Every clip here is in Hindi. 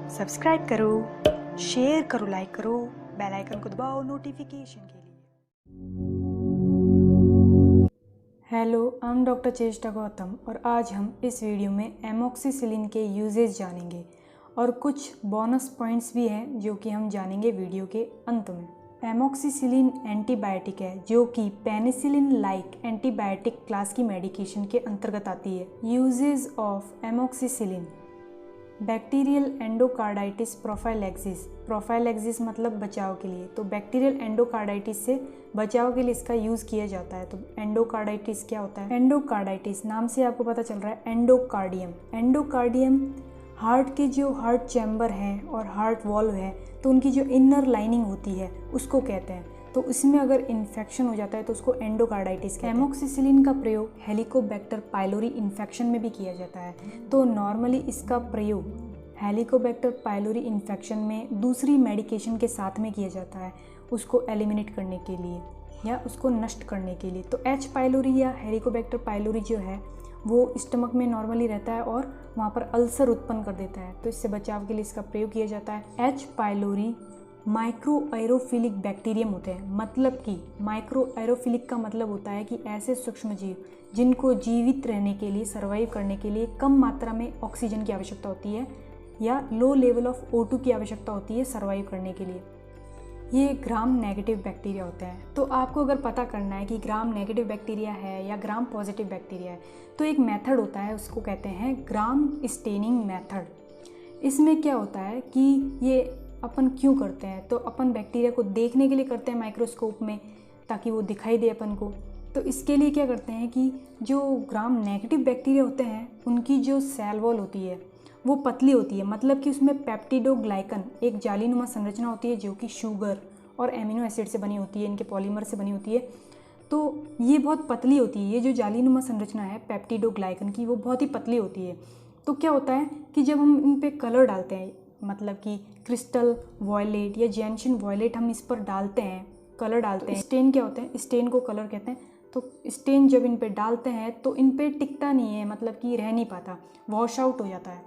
सब्सक्राइब करो, शेयर करो, लाइक करो, बेल आइकन को दबाओ नोटिफिकेशन के लिए। हेलो, आई एम डॉक्टर चेष्टा गौतम और आज हम इस वीडियो में एमोक्सिसिलिन के यूजेस जानेंगे और कुछ बोनस पॉइंट्स भी हैं जो कि हम जानेंगे वीडियो के अंत में। एमोक्सिसिलिन एंटीबायोटिक है जो कि पेनिसिलिन लाइक एंटीबायोटिक क्लास की मेडिकेशन के अंतर्गत आती है। Uses of amoxicillin: bacterial endocarditis prophylaxis. Prophylaxis मतलब बचाव के लिए, तो बैक्टीरियल एंडोकार्डाइटिस से बचाव के लिए इसका यूज़ किया जाता है। तो एंडोकार्डाइटिस क्या होता है? एंडोकार्डाइटिस नाम से आपको पता चल रहा है, एंडोकार्डियम। एंडोकार्डियम हार्ट के जो हार्ट चैम्बर है और हार्ट वॉल्व है, तो उनकी जो इनर लाइनिंग होती है उसको कहते हैं। तो इसमें अगर इन्फेक्शन हो जाता है तो उसको एंडोकार्डाइटिस कहते हैं। एमोक्सिसिलिन का प्रयोग हेलिकोबैक्टर पाइलोरी इन्फेक्शन में भी किया जाता है। तो नॉर्मली इसका प्रयोग हेलिकोबैक्टर पाइलोरी इन्फेक्शन में दूसरी मेडिकेशन के साथ में किया जाता है, उसको एलिमिनेट करने के लिए या उसको नष्ट करने के लिए। तो एच पाइलोरी या हेलिकोबैक्टर पाइलोरी जो है वो स्टमक में नॉर्मली रहता है और वहाँ पर अल्सर उत्पन्न कर देता है, तो इससे बचाव के लिए इसका प्रयोग किया जाता है। H pylori micro aerophilic bacterium होते हैं। मतलब कि माइक्रो एरोफिलिक का मतलब होता है कि ऐसे सूक्ष्म जीव जिनको जीवित रहने के लिए, सर्वाइव करने के लिए कम मात्रा में ऑक्सीजन की आवश्यकता होती है या लो लेवल ऑफ O2 की आवश्यकता होती है सर्वाइव करने के लिए। ये ग्राम नेगेटिव बैक्टीरिया होते हैं। तो आपको अगर पता करना है कि ग्राम नेगेटिव बैक्टीरिया है या ग्राम पॉजिटिव बैक्टीरिया है, तो एक मेथड होता है, उसको कहते हैं ग्राम स्टेनिंग मेथड। इसमें क्या होता है कि ये अपन क्यों करते हैं, तो अपन बैक्टीरिया को देखने के लिए करते हैं माइक्रोस्कोप में, ताकि वो दिखाई दे अपन को। तो इसके लिए क्या करते हैं कि जो ग्राम नेगेटिव बैक्टीरिया होते हैं उनकी जो सेल वॉल होती है वो पतली होती है। मतलब कि उसमें पेप्टिडोग्लाइकन एक जालीनुमा संरचना होती है जो कि शुगर और एमिनो एसिड से बनी होती है, इनके पॉलीमर से बनी होती है। तो ये बहुत पतली होती है, ये जो जालीनुमा संरचना है पेप्टिडोग्लाइकन की वो बहुत ही पतली होती है। तो क्या होता है कि जब हम इन पे कलर डालते हैं, मतलब कि क्रिस्टल वॉयलेट या जेनशिन वॉयलेट हम इस पर डालते हैं, कलर डालते हैं। स्टेन क्या होते हैं? स्टेन को कलर कहते हैं। तो स्टेन जब इन पे डालते हैं तो इन पे टिकता नहीं है, मतलब कि रह नहीं पाता, वॉश आउट हो जाता है,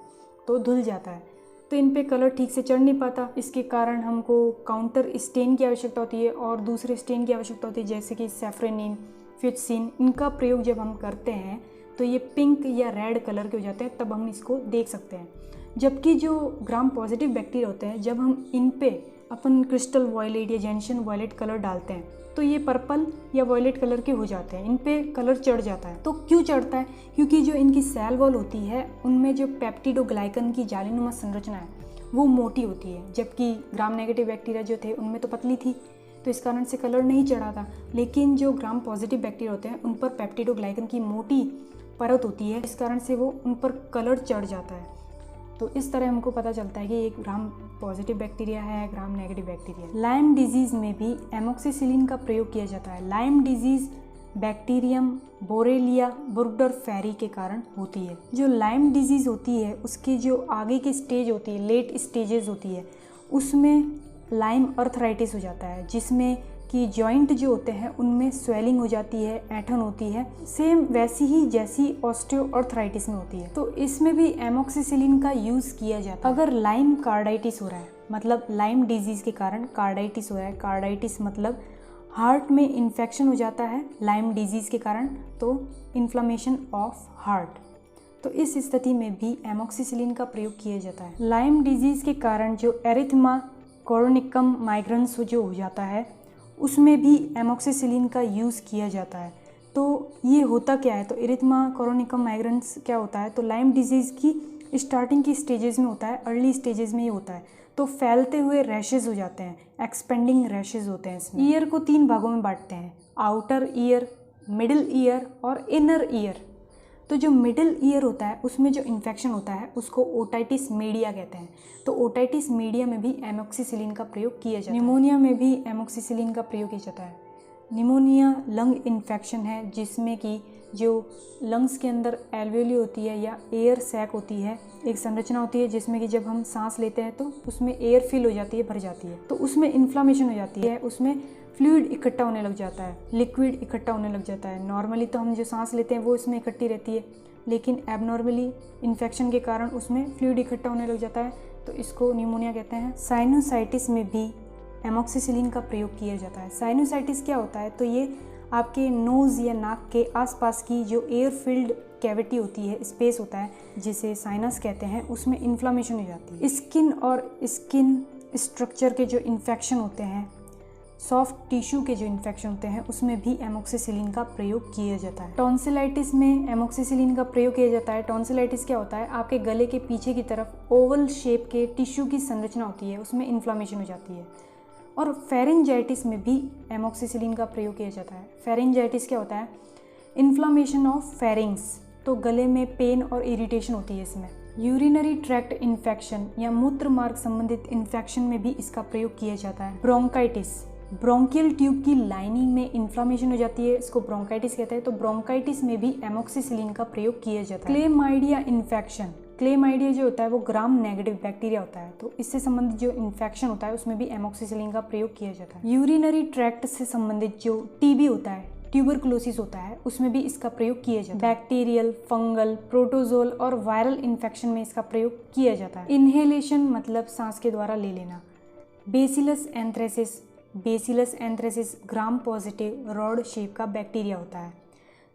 तो धुल जाता है। तो इन पे कलर ठीक से चढ़ नहीं पाता। इसके कारण हमको काउंटर स्टेन की आवश्यकता होती है और दूसरे स्टेन की आवश्यकता होती है, जैसे कि सैफ्रेनिन, फ्यूटसिन। इनका प्रयोग जब हम करते हैं तो ये पिंक या रेड कलर के हो जाते हैं, तब हम इसको देख सकते हैं। जबकि जो ग्राम पॉजिटिव बैक्टीरिया होते हैं, जब हम इन पे अपन क्रिस्टल वॉयलेट या जेनशिन वॉयलेट कलर डालते हैं तो ये पर्पल या वॉयलेट कलर के हो जाते हैं, इन पे कलर चढ़ जाता है। तो क्यों चढ़ता है? क्योंकि जो इनकी सेल वॉल होती है उनमें जो पेप्टिडोग्लाइकन की जालीनुमा संरचना है वो मोटी होती है, जबकि ग्राम नेगेटिव बैक्टीरिया जो थे उनमें तो पतली थी, तो इस कारण से कलर नहीं चढ़ा था। लेकिन जो ग्राम पॉजिटिव बैक्टीरिया होते हैं उन पर पेप्टिडोग्लाइकन की मोटी परत होती है, इस कारण से वो उन पर कलर चढ़ जाता है। तो इस तरह हमको पता चलता है कि एक ग्राम पॉजिटिव बैक्टीरिया है, gram negative bacteria. Lime disease में भी एमोक्सिसिलिन का प्रयोग किया जाता है। लाइम डिजीज़ बैक्टीरियम बोरेलिया बुर्गडॉर्फेरी के कारण होती है। जो लाइम डिजीज़ होती है उसकी जो आगे की स्टेज होती है, लेट स्टेजेस होती है, उसमें लाइम अर्थराइटिस हो जाता है, जिसमें कि जॉइंट जो होते हैं उनमें स्वेलिंग हो जाती है, ऐंठन होती है, सेम वैसी ही जैसी ऑस्टियोआर्थराइटिस में होती है। तो इसमें भी एमोक्सिसिलिन का यूज़ किया जाता है। अगर लाइम कार्डाइटिस हो रहा है, मतलब लाइम डिजीज़ के कारण कार्डाइटिस हो रहा है, कार्डाइटिस मतलब हार्ट में इन्फेक्शन हो जाता है लाइम डिजीज़ के कारण, तो इन्फ्लेमेशन ऑफ हार्ट, तो इस स्थिति में भी एमोक्सिसिलिन का प्रयोग किया जाता है। लाइम डिजीज़ के कारण जो एरिथमा कोरोनिकम माइग्रेंस जो हो जाता है उसमें भी एमोक्सिसिलिन का यूज़ किया जाता है। तो ये होता क्या है? तो एरिथमा कोरोनिकम माइग्रेंस क्या होता है? तो लाइम डिजीज़ की स्टार्टिंग की स्टेजेस में होता है, अर्ली स्टेजेस में ये होता है। तो फैलते हुए रैशेज़ हो जाते हैं, एक्सपेंडिंग रैशेज़ होते हैं इसमें। ईयर को 3 भागों में बांटते हैं, आउटर ईयर, मिडिल ईयर और इनर ईयर। तो जो मिडिल ईयर होता है उसमें जो इन्फेक्शन होता है उसको ओटाइटिस मीडिया कहते हैं। तो ओटाइटिस मीडिया में भी एमोक्सिसिलिन का प्रयोग किया जाता है। निमोनिया में भी एमोक्सिसिलिन का प्रयोग किया जाता है। निमोनिया लंग इन्फेक्शन है जिसमें कि जो लंग्स के अंदर एल्वेली होती है या एयर सैक होती है, एक संरचना होती है जिसमें कि जब हम सांस लेते हैं तो उसमें एयर फिल हो जाती है, भर जाती है, तो उसमें इन्फ्लामेशन हो जाती है, उसमें फ्लूइड इकट्ठा होने लग जाता है, लिक्विड इकट्ठा होने लग जाता है। नॉर्मली तो हम जो सांस लेते हैं वो इसमें इकट्ठी रहती है, लेकिन एबनॉर्मली इन्फेक्शन के कारण उसमें फ्लूइड इकट्ठा होने लग जाता है, तो इसको निमोनिया कहते हैं। साइनोसाइटिस में भी एमोक्सिसिलिन का प्रयोग किया जाता है। साइनोसाइटिस क्या होता है, तो ये आपके नोज़ या नाक के आसपास की जो एयर फिल्ड कैविटी होती है, स्पेस होता है जिसे साइनस कहते हैं, उसमें इन्फ्लामेशन हो जाती है। स्किन और स्किन स्ट्रक्चर के जो इन्फेक्शन होते हैं, सॉफ्ट टिश्यू के जो इन्फेक्शन होते हैं, उसमें भी एमोक्सिसिलिन का प्रयोग किया जाता है। टॉन्सिलाइटिस में एमोक्सिसिलिन का प्रयोग किया जाता है। टॉन्सिलाइटिस क्या होता है, आपके गले के पीछे की तरफ ओवल शेप के टिश्यू की संरचना होती है, उसमें इन्फ्लामेशन हो जाती है। और फेरेंजाइटिस में भी एमोक्सिसिलिन का प्रयोग किया जाता है। फेरेंजाइटिस क्या होता है, इन्फ्लामेशन ऑफ फेरिंग्स, तो गले में पेन और इरिटेशन होती है इसमें। यूरिनरी ट्रैक्ट इन्फेक्शन या मूत्र मार्ग संबंधित इन्फेक्शन में भी इसका प्रयोग किया जाता है। ब्रोंकाइटिस, ब्रोंकियल ट्यूब की लाइनिंग में इन्फ्लामेशन हो जाती है, इसको ब्रोंकाइटिस कहते हैं, तो ब्रोंकाइटिस में भी एमोक्सिसिलिन का प्रयोग किया जाता है। क्लेमाइडिया इन्फेक्शन, क्लेमाइडिया जो होता है वो ग्राम नेगेटिव बैक्टीरिया होता है, तो इससे संबंधित जो इन्फेक्शन होता है उसमें भी एमोक्सिसिलिन का प्रयोग किया जाता है। यूरिनरी ट्रैक्ट से संबंधित जो टीबी होता है, ट्यूबरकुलोसिस होता है, उसमें भी इसका प्रयोग किया जाता है। बैक्टीरियल, फंगल, प्रोटोजोल और वायरल इन्फेक्शन में इसका प्रयोग किया जाता है। इन्हेलेशन मतलब सांस के द्वारा ले लेना। Bacillus anthracis, bacillus anthracis gram positive rod shape का बैक्टीरिया होता है।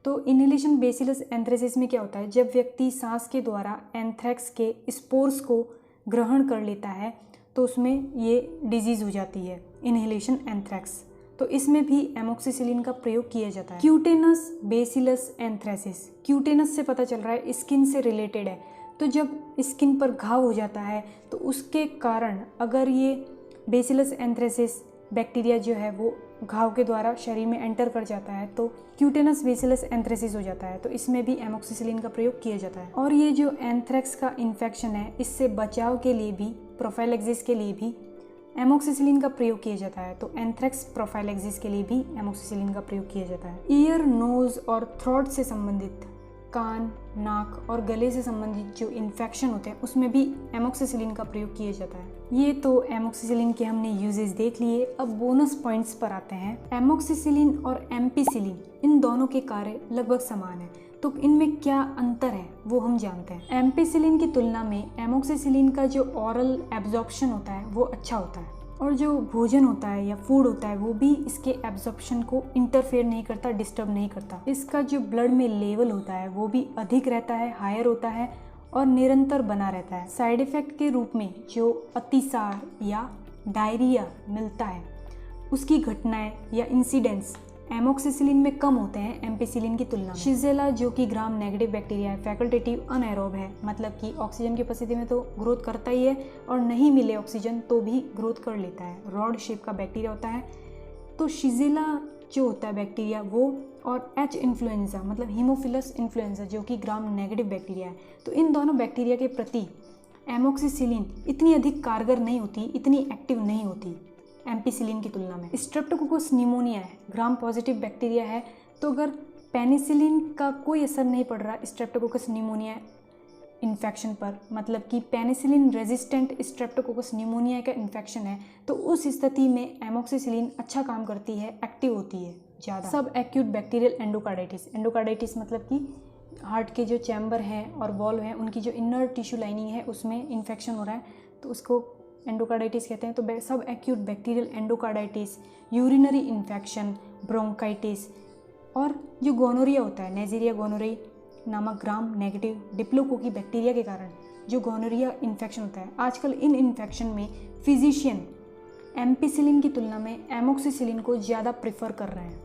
तो इन्हेलेशन बेसिलस एंथ्रेसिस में क्या होता है, जब व्यक्ति सांस के द्वारा एंथ्रेक्स के स्पोर्स को ग्रहण कर लेता है तो उसमें ये डिजीज़ हो जाती है, इन्हेलेशन एंथ्रेक्स, तो इसमें भी एमोक्सिसिलिन का प्रयोग किया जाता है। क्यूटेनस बेसिलस एंथ्रेसिस, क्यूटेनस से पता चल रहा है स्किन से रिलेटेड है, तो जब स्किन पर घाव हो जाता है तो उसके कारण अगर ये बेसिलस एंथ्रेसिस बैक्टीरिया जो है वो घाव के द्वारा शरीर में एंटर कर जाता है तो क्यूटेनस बेसिलस एंथ्रेसिस हो जाता है, तो इसमें भी एमोक्सिसिलिन का प्रयोग किया जाता है। और ये जो एंथ्रेक्स का इन्फेक्शन है, इससे बचाव के लिए भी, प्रोफाइलैक्सिस के लिए भी एमोक्सिसिलिन का प्रयोग किया जाता है, तो एंथ्रेक्स प्रोफाइलैक्सिस के लिए भी एमोक्सिसिलिन का प्रयोग किया जाता है। ईयर, नोज और थ्रोट से संबंधित, कान, नाक और गले से संबंधित जो इन्फेक्शन होते हैं उसमें भी एमोक्सिसिलिन का प्रयोग किया जाता है। ये तो एमोक्सिसिलिन के हमने यूजेस देख लिए, अब बोनस पॉइंट्स पर आते हैं। एमोक्सिसिलिन और एम्पिसिलिन इन दोनों के कार्य लगभग समान है, तो इनमें क्या अंतर है वो हम जानते हैं। एम्पिसिलिन की तुलना में एमोक्सिसिलिन का जो ऑरल एब्जॉर्प्शन होता है वो अच्छा होता है, और जो भोजन होता है या फूड होता है वो भी इसके एब्जॉर्प्शन को इंटरफेयर नहीं करता, डिस्टर्ब नहीं करता। इसका जो ब्लड में लेवल होता है वो भी अधिक रहता है, हायर होता है और निरंतर बना रहता है। साइड इफेक्ट के रूप में जो अतिसार या डायरिया मिलता है उसकी घटनाएं या इंसिडेंट्स एमोक्सिसिलिन में कम होते हैं एम्पिसिलिन की तुलना में। शिजेला जो कि ग्राम नेगेटिव बैक्टीरिया है, फैकल्टेटिव अनएरोब है, मतलब कि ऑक्सीजन की उपस्थिति में तो ग्रोथ करता ही है और नहीं मिले ऑक्सीजन तो भी ग्रोथ कर लेता है। रॉड शेप का बैक्टीरिया होता है, तो शिजेला जो होता है बैक्टीरिया वो, और एच इन्फ्लुएंजा मतलब हीमोफिलस इन्फ्लुएंजा जो कि ग्राम नेगेटिव बैक्टीरिया है, तो इन दोनों बैक्टीरिया के प्रति एमोक्सिसिलिन इतनी अधिक कारगर नहीं होती, इतनी एक्टिव नहीं होती एम्पिसिलिन की तुलना में। स्ट्रेप्टोकोकस निमोनिया है, ग्राम पॉजिटिव बैक्टीरिया है, तो अगर पेनिसिलिन का कोई असर नहीं पड़ रहा स्ट्रेप्टोकोकस निमोनिया इन्फेक्शन पर, मतलब कि पेनिसिलिन रेजिस्टेंट स्ट्रेप्टोकोकस निमोनिया का इन्फेक्शन है, तो उस स्थिति में एमोक्सिसिलिन अच्छा काम करती है, एक्टिव होती है ज़्यादा। सब एक्यूट बैक्टीरियल एंडोकार्डाइटिस, एंडोकार्डाइटिस मतलब कि हार्ट के जो चैम्बर हैं और वॉल्व हैं उनकी जो इनर टिश्यू लाइनिंग है उसमें इन्फेक्शन हो रहा है, तो उसको एंडोकार्डाइटिस कहते हैं। तो सब acute bacterial endocarditis, urinary infection, bronchitis, और जो गोनोरिया होता है, नेजेरिया गोनोरी नामक ग्राम नेगेटिव डिप्लोकोकी बैक्टीरिया के कारण जो गोनोरिया इन्फेक्शन होता है, आजकल इन इन्फेक्शन में फिजिशियन एम्पिसिलिन की तुलना में एमोक्सिसिलिन को ज़्यादा प्रेफर कर रहे हैं।